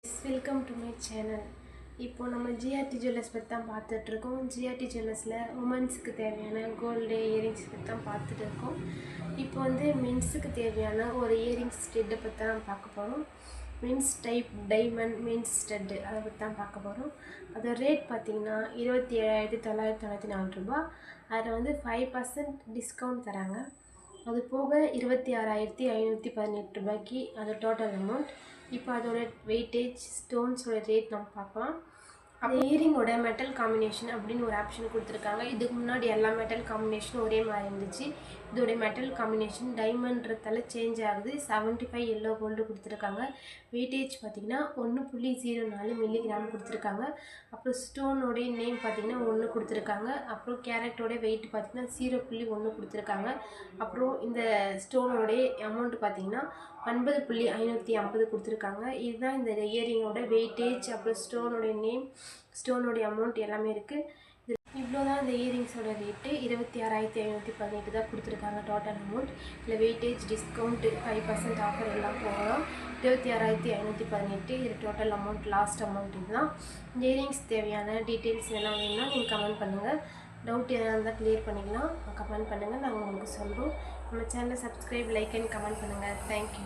Welcome to my channel. இப்போ நம்ம GRT jewellers பற்றி தான் பார்த்துட்ருக்கோம். ஜிஆர்டி ஜுவல்லர்ஸில் உமன்ஸுக்கு தேவையான கோல்டு இயரிங்ஸ் பற்றி தான் பார்த்துட்டு இருக்கோம். இப்போ வந்து மென்ஸுக்கு தேவையான ஒரு இயரிங்ஸ் ஸ்டெட்டை பற்றி தான் பார்க்க போகிறோம். Men's type diamond men's stud அதை பற்றி தான் பார்க்க போகிறோம். அதோட ரேட் பார்த்திங்கன்னா 27,994 ரூபா. அதில் வந்து 5% டிஸ்கவுண்ட் தராங்க. அது போக 26,518 ரூபாய்க்கு அது டோட்டல் அமௌண்ட். இப்போ அதோட வெயிட்டேஜ் ஸ்டோன்ஸோட ரேட் நம்ம பார்க்கலாம். அந்த இயரிங்கோட மெட்டல் காம்பினேஷன் அப்படின்னு ஒரு ஆப்ஷன் கொடுத்துருக்காங்க. இதுக்கு முன்னாடி எல்லா மெட்டல் காம்பினேஷனும் ஒரே மாதிரி இருந்துச்சு. இதோடைய மெட்டல் காம்பினேஷன் டைமண்ட்றதால சேஞ்ச் ஆகுது. 75 எல்லோ கோல்டு கொடுத்துருக்காங்க. வெயிட்டேஜ் பார்த்திங்கன்னா 1.04 மில்லிகிராம் கொடுத்துருக்காங்க. அப்புறம் ஸ்டோனோடைய நேம் பார்த்திங்கன்னா 1 கொடுத்துருக்காங்க. அப்புறம் கேரட்டோட வெயிட் பார்த்திங்கன்னா 0.1 கொடுத்துருக்காங்க. அப்புறம் இந்த ஸ்டோனோடைய அமௌண்ட் பார்த்திங்கன்னா 9.550 கொடுத்துருக்காங்க. இதுதான் இந்த இயரிங்கோட வெயிட்டேஜ், அப்புறம் ஸ்டோனோடைய நேம், ஸ்டோனோடைய அமௌண்ட் எல்லாமே இருக்குது. இவ்வளோ தான் இந்த இயரிங்ஸோட ரேட்டு. 26,518 தான் கொடுத்துருக்காங்க டோட்டல் அமௌண்ட். இல்லை வெயிட்டேஜ் டிஸ்கவுண்ட் 5% ஆஃபர் எல்லாம் போகலாம். 26,518 இது டோட்டல் அமௌண்ட், லாஸ்ட் அமௌண்ட். இதுதான் இந்த இயரிங்ஸ் தேவையான டீட்டெயில்ஸ் எல்லாம் வேணும்னா நீங்கள் கமெண்ட் பண்ணுங்கள். டவுட் எதனா இருந்தால் க்ளியர் பண்ணிக்கலாம். கமெண்ட் பண்ணுங்கள், நாங்கள் உங்களுக்கு சொல்கிறோம். நம்ம சேனலை சப்ஸ்கிரைப், லைக் அண்ட் கமெண்ட் பண்ணுங்கள். தேங்க்யூ.